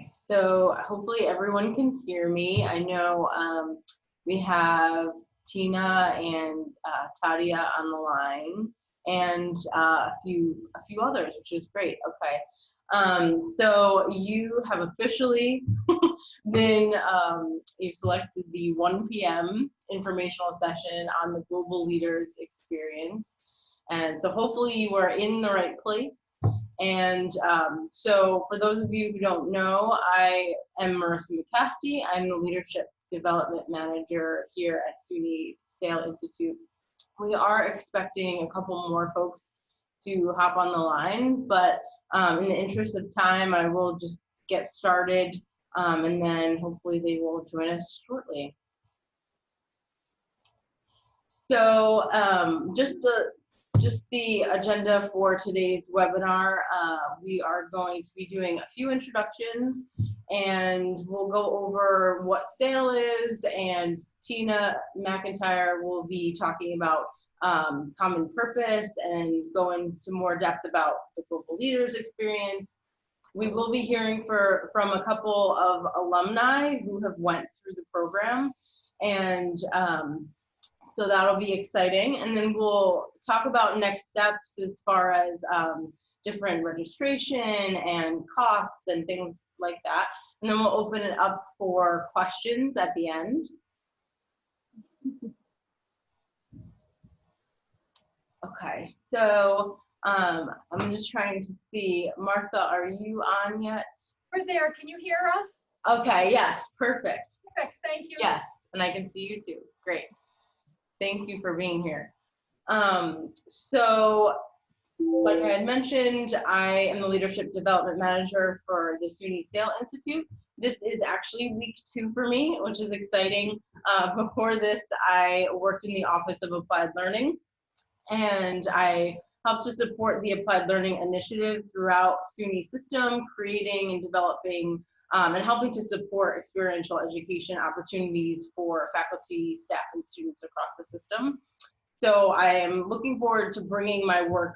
Okay, so hopefully everyone can hear me. I know we have Tina and Tadia on the line, and a few others, which is great. Okay, so you have officially been you've selected the 1 p.m. informational session on the Global Leaders Experience, and so hopefully you are in the right place. And so for those of you who don't know, I am Marissa McCasty. I'm the Leadership Development Manager here at SUNY Sale Institute. We are expecting a couple more folks to hop on the line, but in the interest of time, I will just get started, and then hopefully they will join us shortly. So just the agenda for today's webinar, we are going to be doing a few introductions, and we'll go over what SAIL is, and Tina McIntyre will be talking about common purpose and go into more depth about the Global Leaders Experience. We will be hearing from a couple of alumni who have went through the program, and so that'll be exciting. And then we'll talk about next steps as far as different registration and costs and things like that. And then we'll open it up for questions at the end. Okay, so I'm just trying to see. Martha, are you on yet? We're there. Can you hear us? Okay, yes, perfect. Perfect, thank you. Yes, and I can see you too. Great. Thank you for being here. So, like I had mentioned, I am the Leadership Development Manager for the SUNY Sale Institute. This is actually week 2 for me, which is exciting. Before this, I worked in the Office of Applied Learning, and I helped to support the Applied Learning Initiative throughout SUNY system, creating and developing and helping to support experiential education opportunities for faculty, staff, and students across the system. So I am looking forward to bringing my work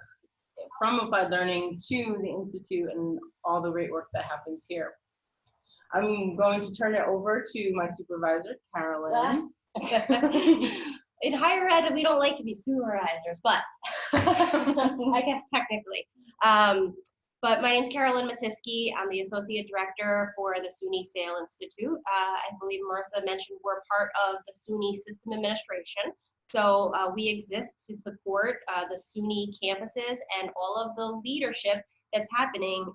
from Applied Learning to the Institute and all the great work that happens here. I'm going to turn it over to my supervisor, Carolyn. In higher ed, we don't like to be supervisors, but I guess technically. But my name is Carolyn Matiski. I'm the Associate Director for the SUNY Sale Institute. I believe Marissa mentioned we're part of the SUNY System Administration. So we exist to support the SUNY campuses and all of the leadership that's happening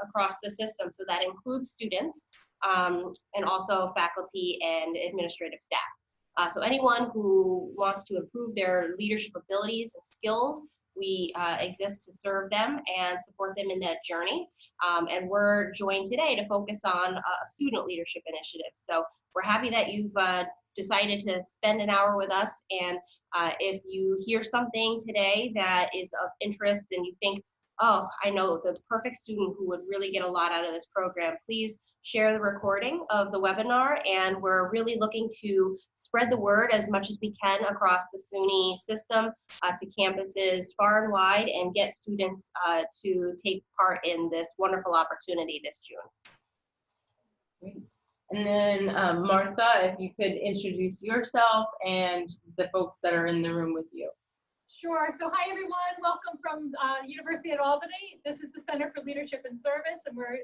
across the system. So that includes students and also faculty and administrative staff. So anyone who wants to improve their leadership abilities and skills, we exist to serve them and support them in that journey. And we're joined today to focus on a student leadership initiative. So we're happy that you've decided to spend an hour with us. And if you hear something today that is of interest and you think, oh, I know the perfect student who would really get a lot out of this program, please share the recording of the webinar. And we're really looking to spread the word as much as we can across the SUNY system to campuses far and wide and get students to take part in this wonderful opportunity this June. Great. And then Martha, if you could introduce yourself and the folks that are in the room with you. Sure. So hi, everyone. Welcome from University at Albany. This is the Center for Leadership and Service, and we're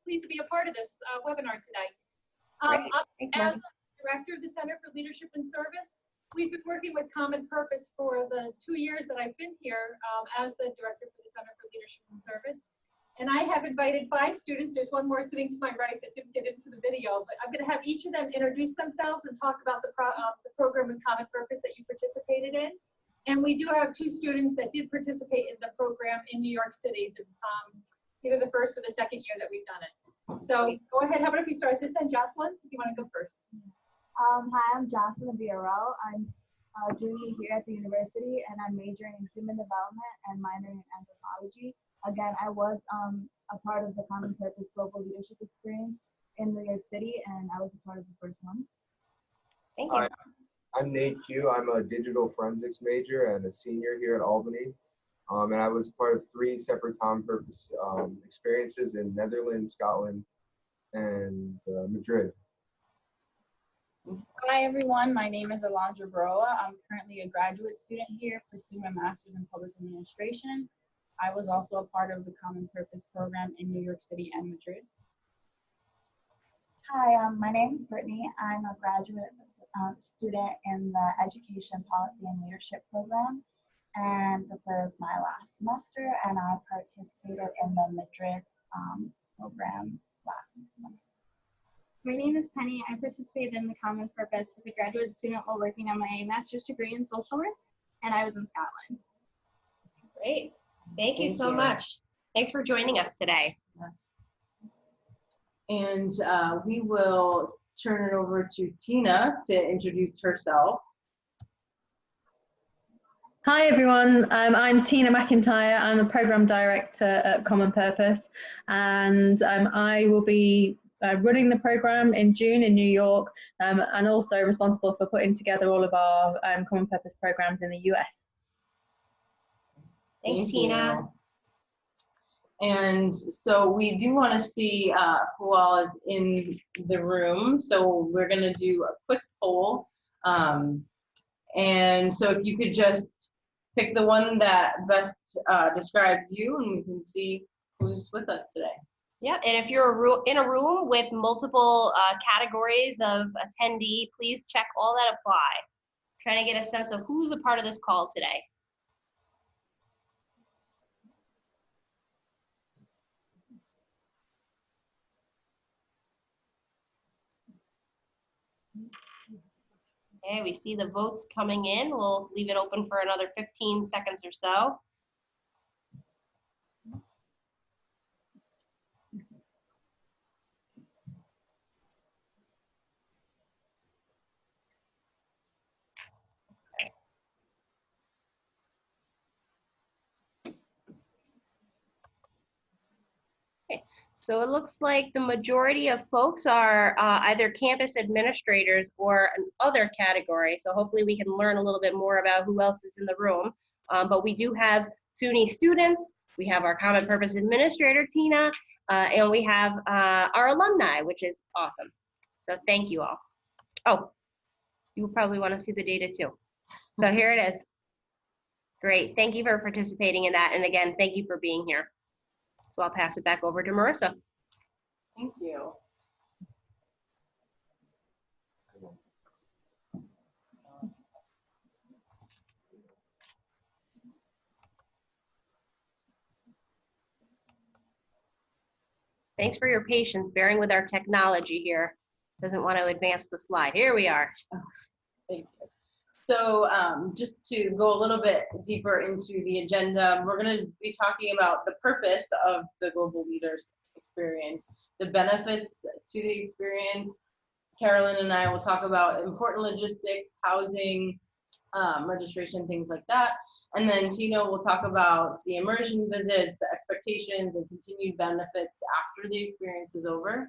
pleased to be a part of this webinar today. As the Director of the Center for Leadership and Service, we've been working with Common Purpose for the 2 years that I've been here as the Director for the Center for Leadership and Service. And I have invited 5 students. There's one more sitting to my right that didn't get into the video, but I'm going to have each of them introduce themselves and talk about the program with Common Purpose that you participated in. And we do have 2 students that did participate in the program in New York City, either the first or the second year that we've done it. So go ahead, how about if you start this end, Jocelyn, if you want to go first. Hi, I'm Jocelyn Villarreal. I'm a junior here at the university, and I'm majoring in human development and minoring in anthropology. Again, I was a part of the Common Purpose Global Leadership Experience in New York City, and I was a part of the first one. Thank you. Hi, I'm Nate Q. I'm a digital forensics major and a senior here at Albany. And I was part of 3 separate Common Purpose experiences in Netherlands, Scotland, and Madrid. Hi everyone, my name is Alondra Broa. I'm currently a graduate student here pursuing a master's in public administration. I was also a part of the Common Purpose program in New York City and Madrid. Hi, my name is Brittany. I'm a graduate student in the Education Policy and Leadership program. And this is my last semester, and I participated in the Madrid program last summer. My name is Penny. I participated in the Common Purpose as a graduate student while working on my master's degree in social work, and I was in Scotland. Great. Thank you so much. Thanks for joining us today. Yes. And we will turn it over to Tina to introduce herself. Hi everyone, I'm Tina McIntyre. I'm a Programme Director at Common Purpose, and I will be running the programme in June in New York, and also responsible for putting together all of our Common Purpose programmes in the US. Thanks, Tina. And so we do want to see who all is in the room. So we're going to do a quick poll. And so if you could just pick the one that best describes you, and we can see who's with us today. Yeah, and if you're in a room with multiple categories of attendee, please check all that apply. Trying to get a sense of who's a part of this call today. Okay, we see the votes coming in. We'll leave it open for another 15 seconds or so. So it looks like the majority of folks are either campus administrators or an other category. So hopefully we can learn a little bit more about who else is in the room. But we do have SUNY students, we have our Common Purpose administrator, Tina, and we have our alumni, which is awesome. So thank you all. Oh, you probably want to see the data too. So here it is. Great, thank you for participating in that. And again, thank you for being here. So I'll pass it back over to Marissa. Thank you. Thanks for your patience, bearing with our technology here. Doesn't want to advance the slide. Here we are. Thank you. So just to go a little bit deeper into the agenda, we're going to be talking about the purpose of the Global Leaders Experience, the benefits to the experience. Carolyn and I will talk about important logistics, housing, registration, things like that. And then Tina will talk about the immersion visits, the expectations, and continued benefits after the experience is over.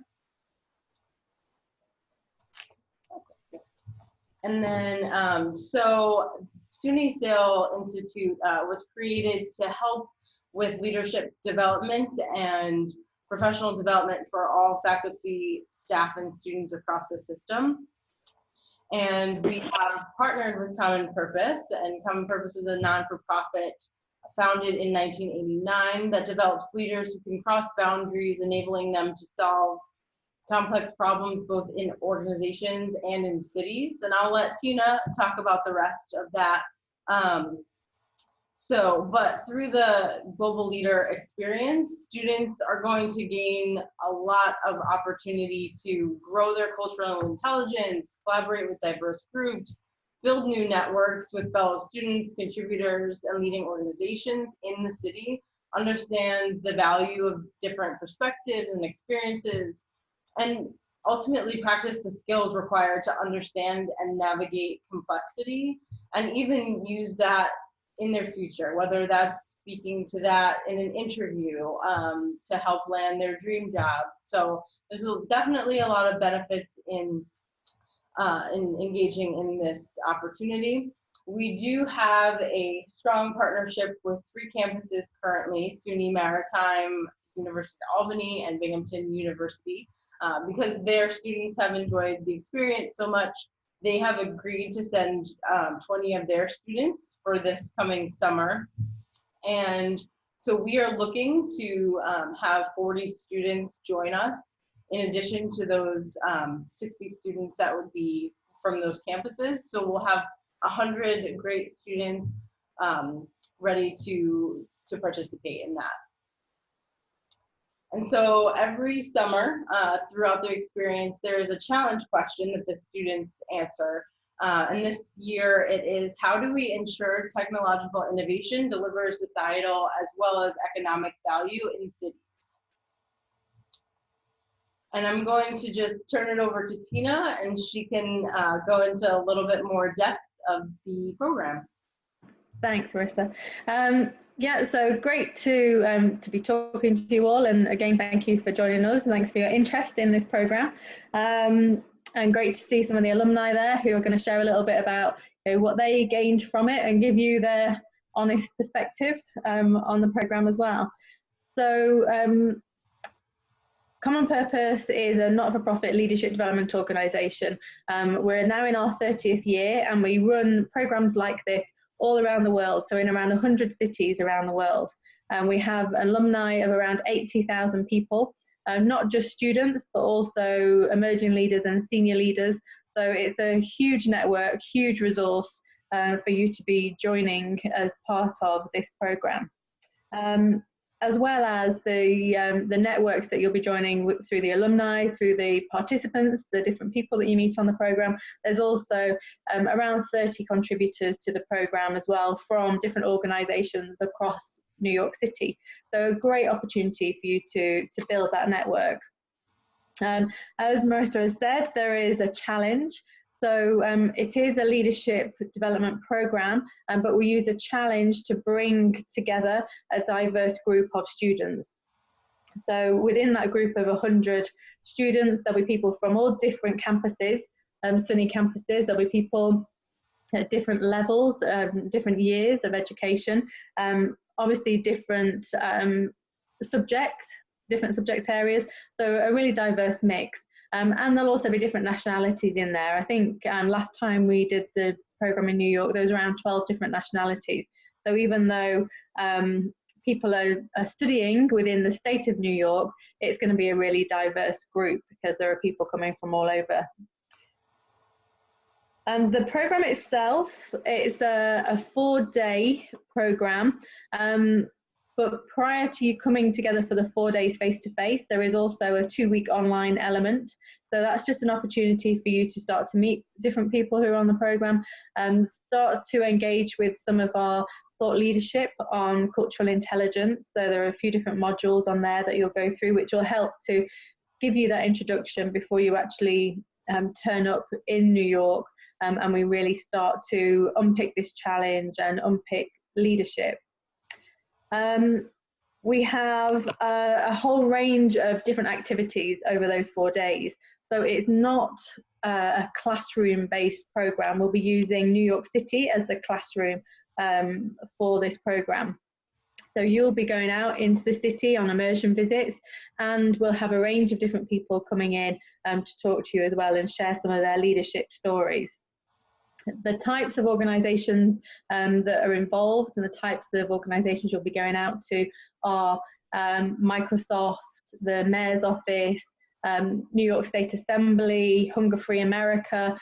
And then, so SUNY Sale Institute was created to help with leadership development and professional development for all faculty, staff, and students across the system. And we have partnered with Common Purpose, and Common Purpose is a non-for-profit founded in 1989 that develops leaders who can cross boundaries, enabling them to solve complex problems both in organizations and in cities. And I'll let Tina talk about the rest of that. But through the Global Leader Experience, students are going to gain a lot of opportunity to grow their cultural intelligence, collaborate with diverse groups, build new networks with fellow students, contributors, and leading organizations in the city, understand the value of different perspectives and experiences, and ultimately practice the skills required to understand and navigate complexity, and even use that in their future, whether that's speaking to that in an interview to help land their dream job. So there's definitely a lot of benefits in engaging in this opportunity. We do have a strong partnership with 3 campuses currently, SUNY Maritime, University of Albany, and Binghamton University. because their students have enjoyed the experience so much, they have agreed to send 20 of their students for this coming summer. And so we are looking to have 40 students join us, in addition to those 60 students that would be from those campuses. So we'll have 100 great students ready to participate in that. And so every summer throughout the experience, there is a challenge question that the students answer. And this year it is, how do we ensure technological innovation delivers societal as well as economic value in cities? And I'm going to just turn it over to Tina, and she can go into a little bit more depth of the program. Thanks, Marissa. Yeah, so great to be talking to you all, and again, thank you for joining us. Thanks for your interest in this program, and great to see some of the alumni there who are going to share a little bit about what they gained from it and give you their honest perspective on the program as well. So Common Purpose is a not-for-profit leadership development organisation. We're now in our 30th year, and we run programs like this all around the world, so in around 100 cities around the world. We have alumni of around 80,000 people, not just students, but also emerging leaders and senior leaders. So it's a huge network, huge resource for you to be joining as part of this program. As well as the networks that you'll be joining through the alumni, through the participants, the different people that you meet on the program. There's also around 30 contributors to the program as well from different organisations across New York City. So a great opportunity for you to build that network. As Marissa has said, there is a challenge. So it is a leadership development program, but we use a challenge to bring together a diverse group of students. So within that group of 100 students, there'll be people from all different campuses, SUNY campuses. There'll be people at different levels, different years of education, obviously different subjects, different subject areas. So a really diverse mix. And there'll also be different nationalities in there. I think last time we did the program in New York, there was around 12 different nationalities. So even though people are studying within the state of New York, it's going to be a really diverse group because there are people coming from all over. The program itself, it's a 4-day program. But prior to you coming together for the 4 days face-to-face, there is also a 2-week online element. So that's just an opportunity for you to start to meet different people who are on the program, start to engage with some of our thought leadership on cultural intelligence. So there are a few different modules on there that you'll go through, which will help to give you that introduction before you actually turn up in New York, and we really start to unpick this challenge and unpick leadership. We have a whole range of different activities over those 4 days. So it's not a classroom-based program. We'll be using New York City as the classroom for this program. So you'll be going out into the city on immersion visits, and we'll have a range of different people coming in to talk to you as well and share some of their leadership stories. The types of organisations that are involved and the types of organisations you'll be going out to are Microsoft, the Mayor's Office, New York State Assembly, Hunger Free America,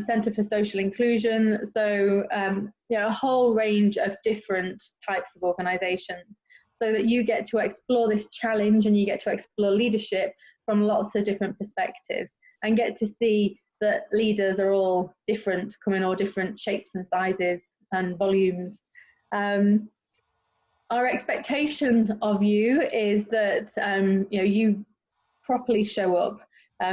Centre for Social Inclusion. So a whole range of different types of organisations, so that you get to explore this challenge and you get to explore leadership from lots of different perspectives and get to see that leaders are all different, come in all different shapes and sizes and volumes. Our expectation of you is that you properly show up.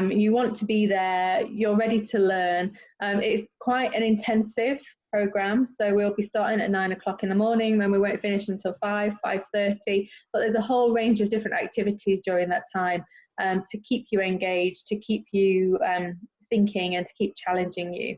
You want to be there, you're ready to learn. It's quite an intensive program, so we'll be starting at 9 o'clock in the morning when we won't finish until 5:30, but there's a whole range of different activities during that time to keep you engaged, to keep you thinking and to keep challenging you.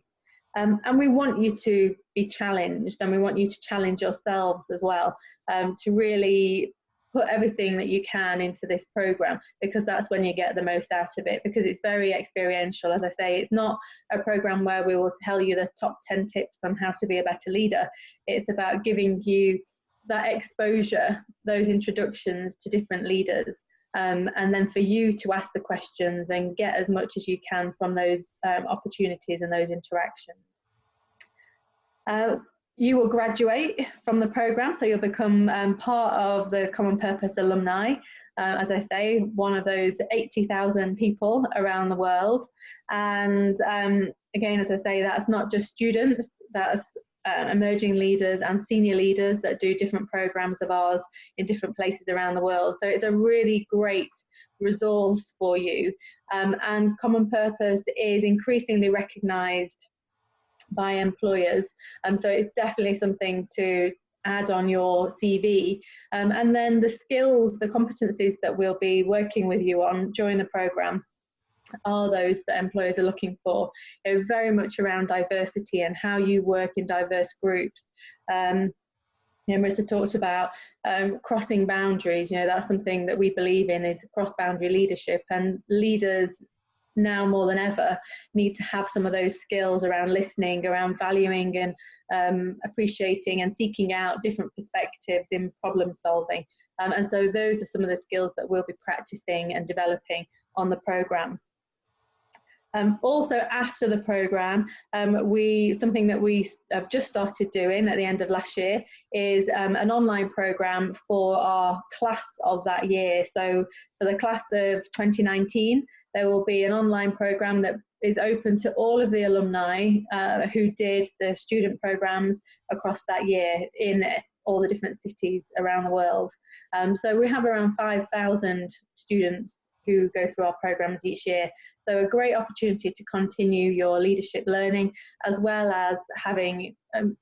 And we want you to be challenged, and we want you to challenge yourselves as well, to really put everything that you can into this program, because that's when you get the most out of it, because it's very experiential. As I say, it's not a program where we will tell you the top 10 tips on how to be a better leader. It's about giving you that exposure, those introductions to different leaders, and then for you to ask the questions and get as much as you can from those opportunities and those interactions. You will graduate from the program, so you'll become part of the Common Purpose alumni. As I say, one of those 80,000 people around the world. And again, as I say, that's not just students, that's emerging leaders and senior leaders that do different programs of ours in different places around the world. So it's a really great resource for you. And Common Purpose is increasingly recognised by employers, so it's definitely something to add on your CV. And then the skills, the competencies that we'll be working with you on during the program are those that employers are looking for. They're very much around diversity and how you work in diverse groups. Marissa talked about crossing boundaries. That's something that we believe in, is cross-boundary leadership, and leaders now more than ever need to have some of those skills around listening, around valuing and appreciating and seeking out different perspectives in problem solving. And so those are some of the skills that we'll be practicing and developing on the program. Also after the program, something that we have just started doing at the end of last year is an online program for our class of that year. So for the class of 2019, there will be an online program that is open to all of the alumni who did the student programs across that year in all the different cities around the world. So we have around 5,000 students who go through our programs each year. So a great opportunity to continue your leadership learning, as well as having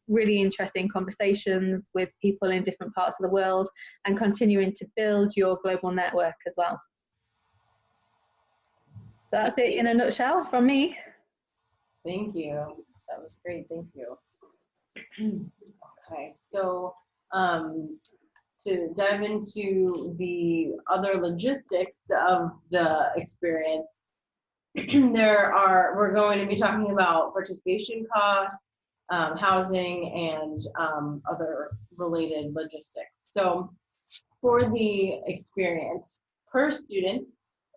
really interesting conversations with people in different parts of the world and continuing to build your global network as well. That's it in a nutshell from me. Thank you. That was great. Thank you. Okay, so to dive into the other logistics of the experience, we're going to be talking about participation costs, housing, and other related logistics. So for the experience per student,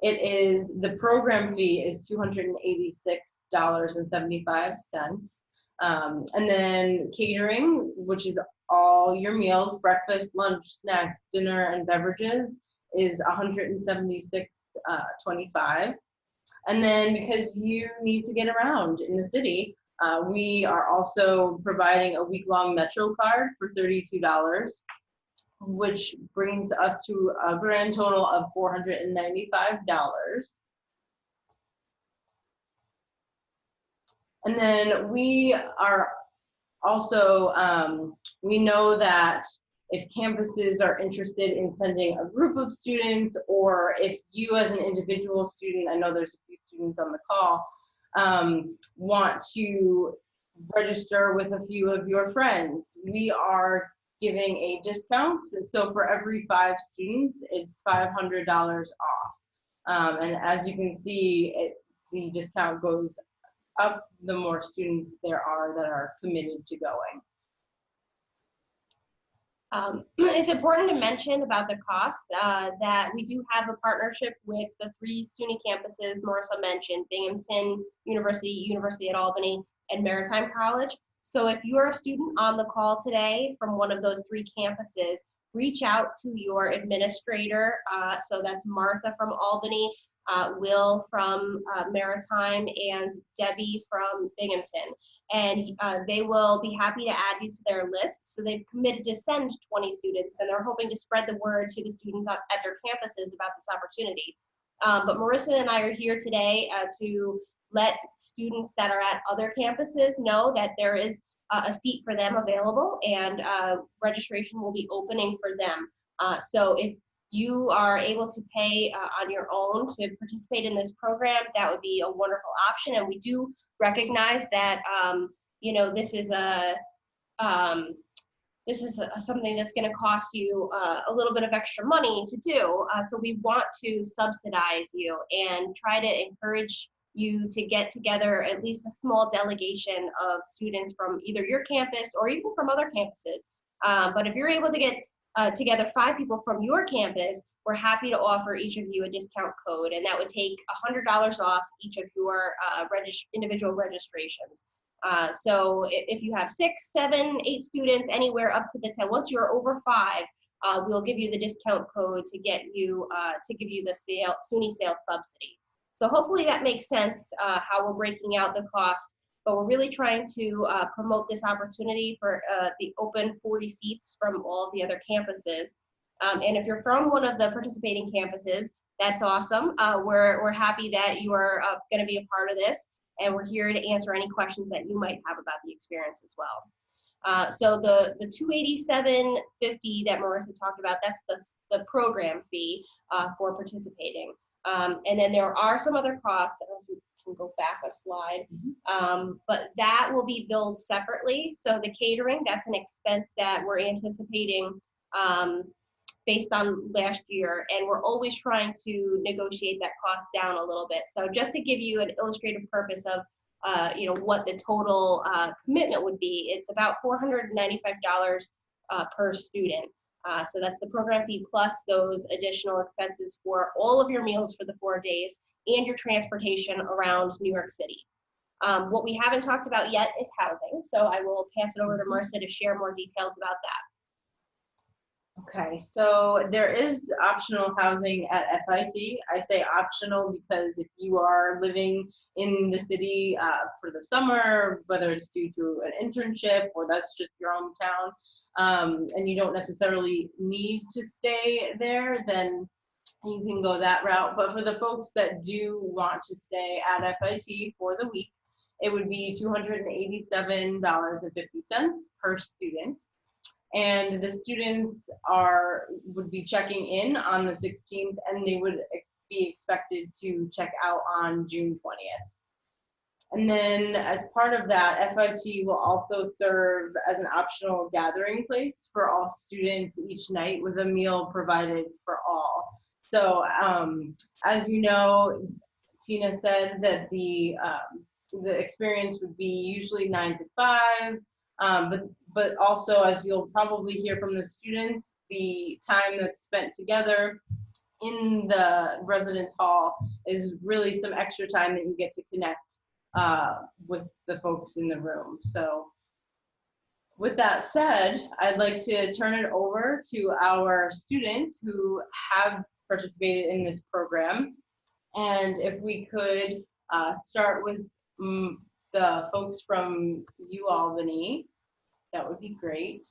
the program fee is $286.75. And then catering, which is all your meals, breakfast, lunch, snacks, dinner, and beverages, is $176.25. And then because you need to get around in the city, we are also providing a week-long Metro card for $32, which brings us to a grand total of $495. And then we are also, we know that if campuses are interested in sending a group of students, or if you as an individual student, I know there's a few students on the call, want to register with a few of your friends, we are giving a discount. So for every 5 students, it's $500 off. And as you can see, the discount goes up the more students there are that are committed to going. It's important to mention about the cost that we do have a partnership with the 3 SUNY campuses Marissa mentioned: Binghamton University, University at Albany, and Maritime College. So if you are a student on the call today from one of those 3 campuses, reach out to your administrator. So that's Martha from Albany, Will from Maritime, and Debbie from Binghamton. And they will be happy to add you to their list. So they've committed to send 20 students, and they're hoping to spread the word to the students at their campuses about this opportunity. But Marissa and I are here today to let students that are at other campuses know that there is a seat for them available, and registration will be opening for them. So if you are able to pay on your own to participate in this program, that would be a wonderful option. And we do recognize that this is this is something that's going to cost you a little bit of extra money to do. So we want to subsidize you and try to encourage you to get together at least a small delegation of students from either your campus or even from other campuses. But if you're able to get together 5 people from your campus, we're happy to offer each of you a discount code, and that would take $100 off each of your individual registrations. So if you have 6, 7, 8 students, anywhere up to the 10, once you're over 5, we'll give you the discount code to get you to give you the SUNY sales subsidy. So hopefully that makes sense how we're breaking out the cost, but we're really trying to promote this opportunity for the open 40 seats from all of the other campuses. And if you're from one of the participating campuses, that's awesome. We're happy that you are going to be a part of this, and we're here to answer any questions that you might have about the experience as well. So the $287.50 that Marissa talked about, that's the program fee for participating. And then there are some other costs. I don't know if you can go back a slide, but that will be billed separately. So the catering, that's an expense that we're anticipating based on last year, and we're always trying to negotiate that cost down a little bit. So just to give you an illustrative purpose of what the total commitment would be, it's about $495 per student. So that's the program fee plus those additional expenses for all of your meals for the 4 days and your transportation around New York City. What we haven't talked about yet is housing, so I will pass it over to Marissa to share more details about that. Okay, so there is optional housing at FIT. I say optional because if you are living in the city for the summer, whether it's due to an internship or that's just your hometown, and you don't necessarily need to stay there, then you can go that route. But for the folks that do want to stay at FIT for the week, it would be $287.50 per student. And the students would be checking in on the 16th, and they would be expected to check out on June 20th. And then as part of that, FIT will also serve as an optional gathering place for all students each night with a meal provided for all. So as you know, Tina said that the experience would be usually 9 to 5, but also, as you'll probably hear from the students, the time that's spent together in the residence hall is really some extra time that you get to connect with the folks in the room. So with that said, I'd like to turn it over to our students who have participated in this program. And if we could start with the folks from UAlbany, that would be great.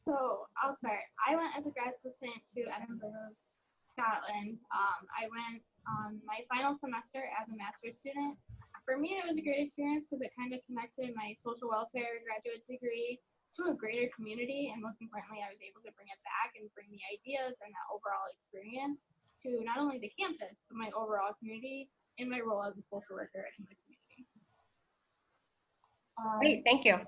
So I'll start. I went as a grad assistant to Edinburgh, Scotland. I went on my final semester as a master's student. For me, it was a great experience because it kind of connected my social welfare graduate degree to a greater community, and most importantly, I was able to bring it back and bring the ideas and that overall experience to not only the campus, but my overall community in my role as a social worker in the community. Great, thank you.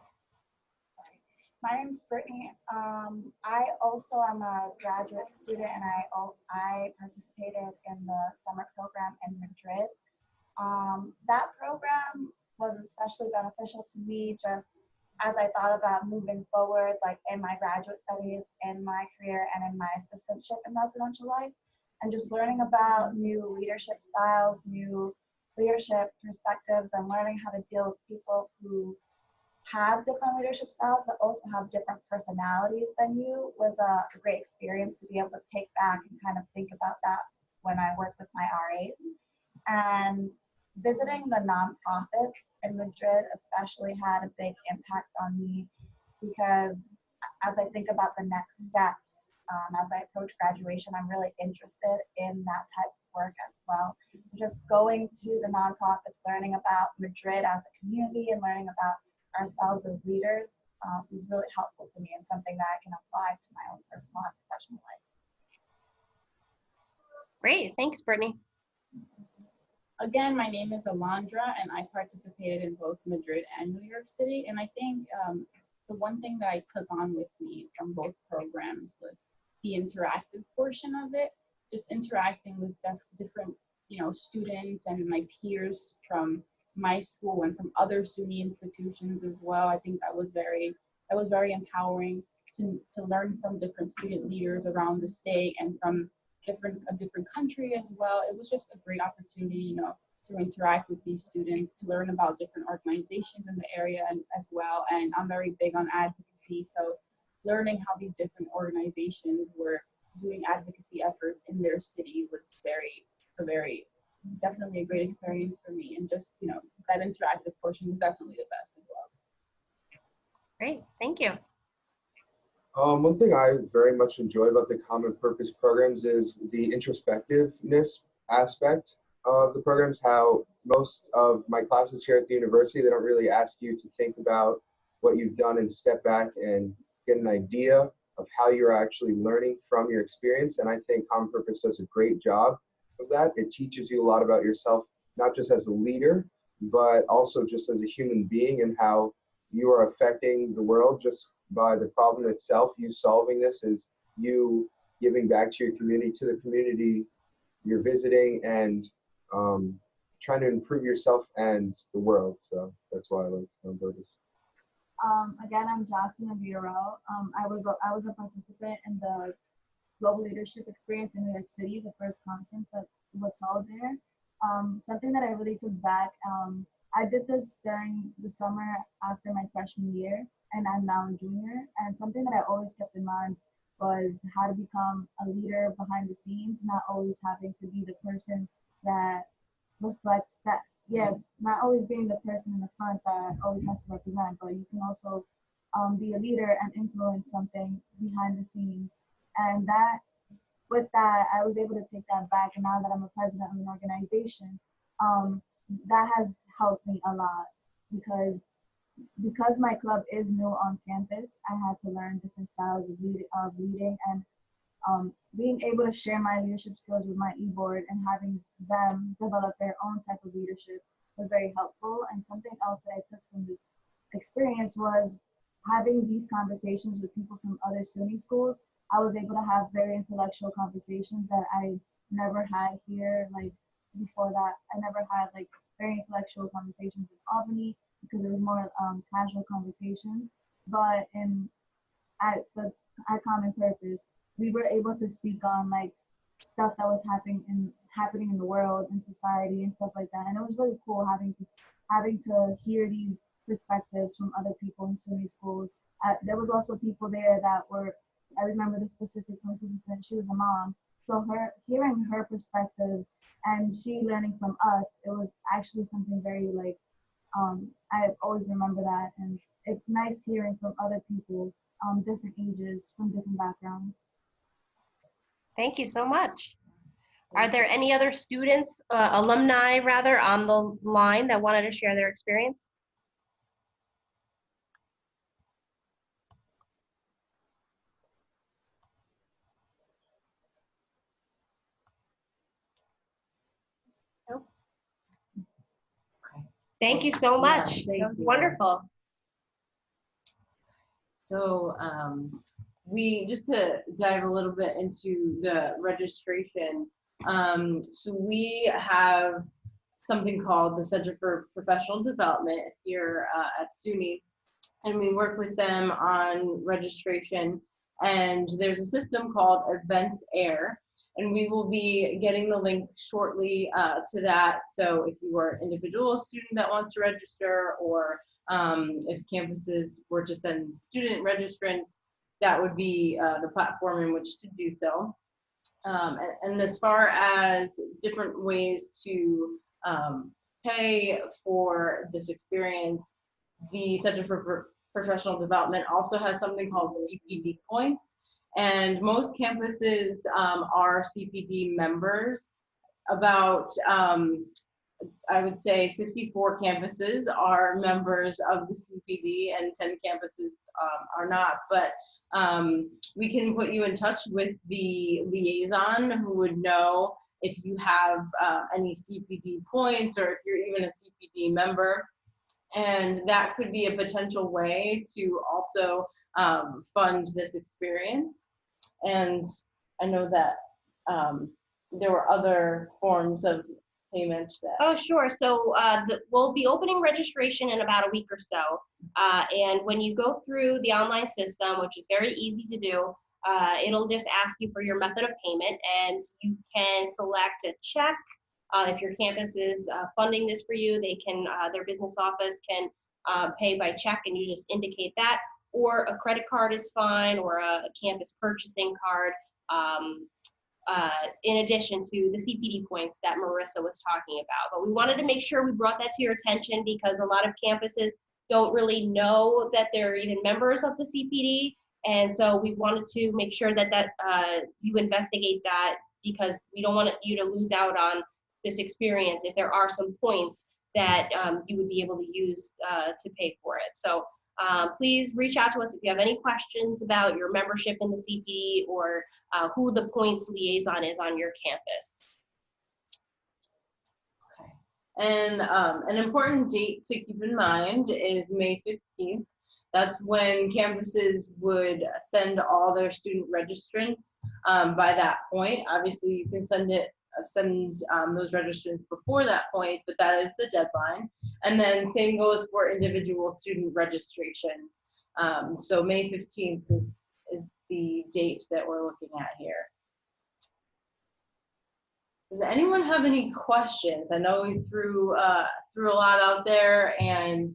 My name's Brittany. I also am a graduate student, and I participated in the summer program in Madrid. That program was especially beneficial to me just as I thought about moving forward, like in my graduate studies, in my career, and in my assistantship in residential life, and just learning about new leadership styles, new leadership perspectives, and learning how to deal with people who have different leadership styles but also have different personalities than you was a great experience to be able to take back and kind of think about that when I worked with my RAs. And visiting the nonprofits in Madrid especially had a big impact on me because as I think about the next steps, as I approach graduation, I'm really interested in that type of work as well. So just going to the nonprofits, learning about Madrid as a community and learning about ourselves as leaders was really helpful to me and something that I can apply to my own personal and professional life. Great, thanks, Brittany. Again, my name is Alondra, and I participated in both Madrid and New York City. And I think the one thing that I took on with me from both programs was the interactive portion of it, just interacting with different, students and my peers from my school and from other SUNY institutions as well. I think that was very empowering to learn from different student leaders around the state and from a different country as well. It was just a great opportunity, to interact with these students, to learn about different organizations in the area as well. And I'm very big on advocacy, so learning how these different organizations were doing advocacy efforts in their city was very definitely a great experience for me. And just, that interactive portion was definitely the best as well. Great, thank you. One thing I very much enjoy about the Common Purpose programs is the introspectiveness aspect of the programs. How most of my classes here at the university, they don't really ask you to think about what you've done and step back and get an idea of how you're actually learning from your experience. And I think Common Purpose does a great job of that. It teaches you a lot about yourself, not just as a leader, but also just as a human being, and how you are affecting the world just by the problem itself. You solving this is you giving back to your community, to the community you're visiting, and trying to improve yourself and the world. So that's why I like Common Purpose. Again, I'm Jocelyn Villarreal. I was a participant in the Global Leadership Experience in New York City, the first conference that was held there. Something that I really took back, I did this during the summer after my freshman year, and I'm now a junior. And something that I always kept in mind was how to become a leader behind the scenes, not always having to be the person that reflects that, not always being the person in the front that always has to represent, but you can also be a leader and influence something behind the scenes. And with that, I was able to take that back. And now that I'm a president of an organization, that has helped me a lot, because my club is new on campus. I had to learn different styles of leading, and being able to share my leadership skills with my e-board and having them develop their own type of leadership was very helpful. And something else that I took from this experience was having these conversations with people from other SUNY schools. I was able to have very intellectual conversations that I never had here. Like before that, I never had like very intellectual conversations in Albany, because it was more casual conversations. But at Common Purpose, we were able to speak on like stuff that was happening in the world and society and stuff like that. And it was really cool having to hear these perspectives from other people in SUNY schools. There was also people there that were, I remember the specific participant, she was a mom. So hearing her perspectives and she learning from us, it was actually something very like, I always remember that. And it's nice hearing from other people, different ages, from different backgrounds. Thank you so much. Are there any other students, alumni rather, on the line that wanted to share their experience? Nope. Okay. Thank you so much. Yeah, that was wonderful. So we, just to dive a little bit into the registration, so we have something called the Center for Professional Development here at SUNY, and we work with them on registration. And there's a system called Events Air, and we will be getting the link shortly to that. So if you are an individual student that wants to register, or if campuses were to send student registrants, that would be the platform in which to do so. And as far as different ways to pay for this experience, the Center for Professional Development also has something called CPD points. And most campuses are CPD members. About I would say 54 campuses are members of the CPD, and 10 campuses are not. But we can put you in touch with the liaison who would know if you have any CPD points or if you're even a CPD member. And that could be a potential way to also fund this experience. And I know that there were other forms of payment that. Oh, sure. So we'll be opening registration in about a week or so. And when you go through the online system, which is very easy to do, it'll just ask you for your method of payment, and you can select a check. If your campus is funding this for you, they can, their business office can pay by check, and you just indicate that. Or a credit card is fine, or a campus purchasing card. In addition to the CPD points that Marissa was talking about. But we wanted to make sure we brought that to your attention because a lot of campuses don't really know that they're even members of the CPD. And so we wanted to make sure that you investigate that, because we don't want you to lose out on this experience if there are some points that you would be able to use to pay for it. So please reach out to us if you have any questions about your membership in the CPD or who the points liaison is on your campus. Okay. And an important date to keep in mind is May 15th. That's when campuses would send all their student registrants by that point. Obviously, you can send those registrants before that point, but that is the deadline. And then same goes for individual student registrations. So May 15th is the date that we're looking at here. Does anyone have any questions? I know we threw a lot out there, and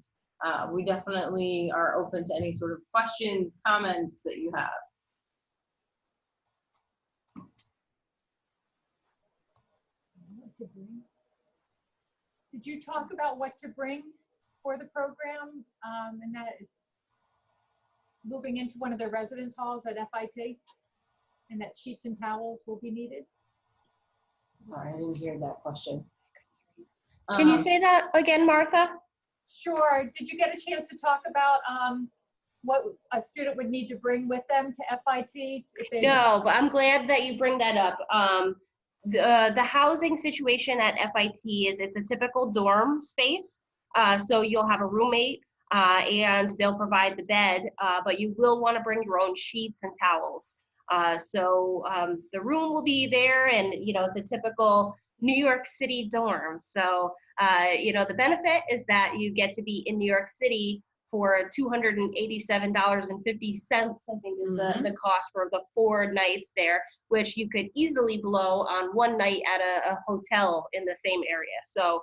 we definitely are open to any sort of questions, comments that you have. What to bring? Did you talk about what to bring for the program, and that it's moving into one of the residence halls at FIT, and that sheets and towels will be needed? Sorry, I didn't hear that question. Can you say that again, Martha? Sure. Did you get a chance to talk about what a student would need to bring with them to FIT? No, but I'm glad that you bring that up. The housing situation at FIT it's a typical dorm space. So you'll have a roommate and they'll provide the bed, but you will want to bring your own sheets and towels. So the room will be there, and it's a typical New York City dorm. So the benefit is that you get to be in New York City for $287.50, I think is the cost for the 4 nights there, which you could easily blow on one night at a hotel in the same area. So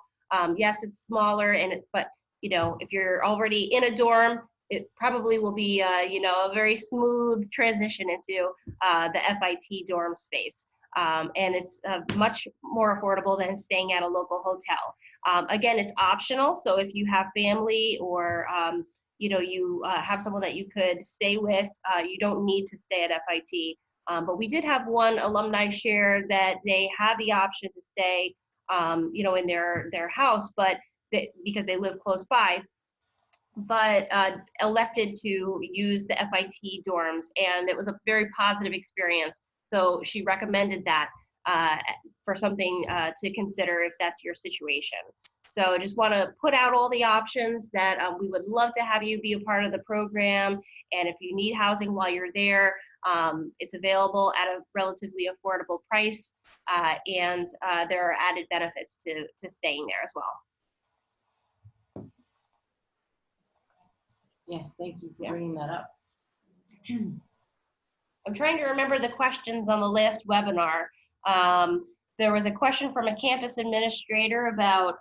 yes, it's smaller, but if you're already in a dorm, it probably will be a very smooth transition into the FIT dorm space. And it's much more affordable than staying at a local hotel. Again, it's optional. So if you have family or you have someone that you could stay with, you don't need to stay at FIT. But we did have one alumni share that they had the option to stay in their house, but because they live close by, but elected to use the FIT dorms, and it was a very positive experience. So she recommended that for something to consider if that's your situation. So I just want to put out all the options that we would love to have you be a part of the program. And if you need housing while you're there, it's available at a relatively affordable price, and there are added benefits to staying there as well. Yes, thank you for bringing that up. I'm trying to remember the questions on the last webinar. There was a question from a campus administrator about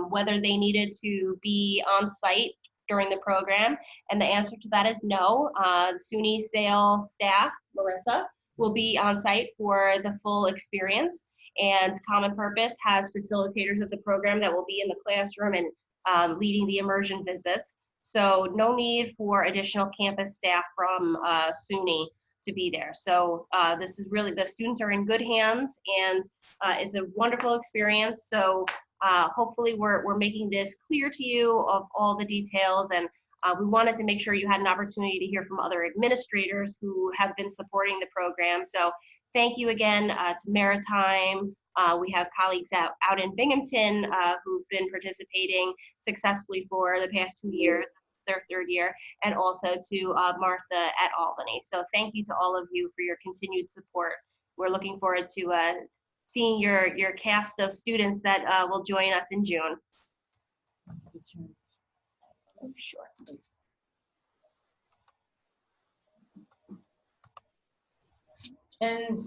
whether they needed to be on site during the program, and the answer to that is no. SUNY SAIL staff, Marissa, will be on site for the full experience, and Common Purpose has facilitators of the program that will be in the classroom and leading the immersion visits. So no need for additional campus staff from SUNY to be there. So this is really, the students are in good hands, and it's a wonderful experience. So hopefully we're making this clear to you of all the details, and we wanted to make sure you had an opportunity to hear from other administrators who have been supporting the program. So thank you again to Maritime. We have colleagues out in Binghamton who've been participating successfully for the past 2 years. This is their 3rd year, and also to Martha at Albany. So thank you to all of you for your continued support. We're looking forward to seeing your cast of students that will join us in June. Oh, sure. And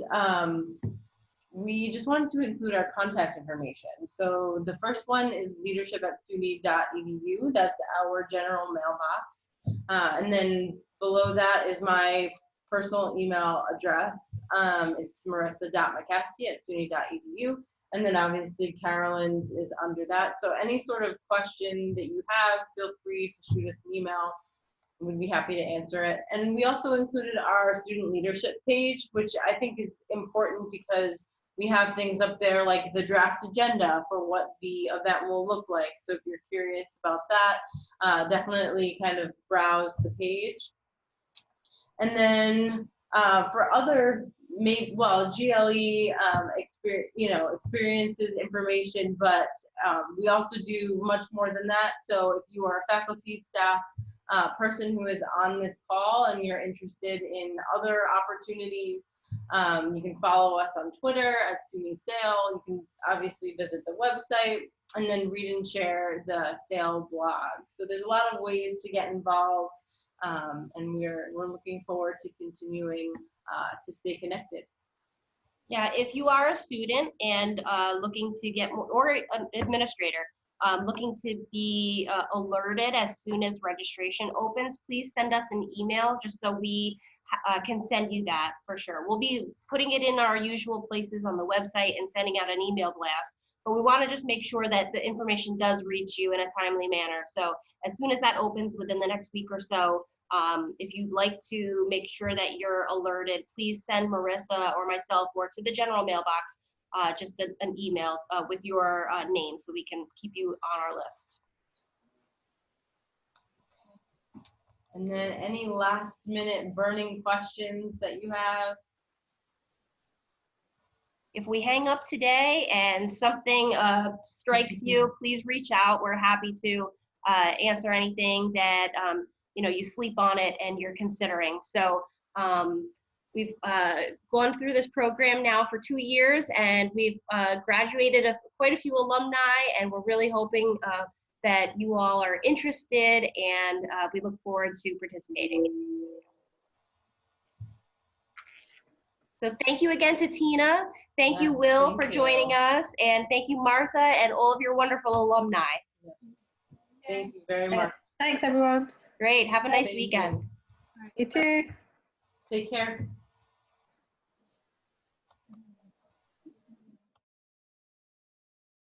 we just wanted to include our contact information. So the first one is leadership@suny.edu. That's our general mailbox. And then below that is my personal email address. It's marissa.mccaskey@suny.edu. And then obviously Carolyn's is under that. So any sort of question that you have, feel free to shoot us an email. We'd be happy to answer it. And we also included our student leadership page, which I think is important because we have things up there like the draft agenda for what the event will look like. So if you're curious about that, definitely kind of browse the page. And then for other, GLE experiences, information, but we also do much more than that. So if you are a faculty, staff, person who is on this call and you're interested in other opportunities, you can follow us on Twitter @SUNYSAIL. You can obviously visit the website and then read and share the SAIL blog. So there's a lot of ways to get involved, and we're looking forward to continuing to stay connected. Yeah, if you are a student and looking to get more, or an administrator, looking to be alerted as soon as registration opens, please send us an email just so we can send you that for sure. We'll be putting it in our usual places on the website and sending out an email blast, but we want to just make sure that the information does reach you in a timely manner. So as soon as that opens within the next week or so, if you'd like to make sure that you're alerted, please send Marissa or myself or to the general mailbox just an email with your name so we can keep you on our list. And then any last minute burning questions that you have? If we hang up today and something strikes you, please reach out. We're happy to answer anything that you sleep on it and you're considering. So we've gone through this program now for 2 years, and we've graduated quite a few alumni, and we're really hoping that you all are interested, and we look forward to participating. So thank you again to Tina. Thank you, Will, for joining us, and thank you, Martha, and all of your wonderful alumni. Yes. Thank you very much. Thanks, everyone. Great. Have a nice weekend. You too. Take care.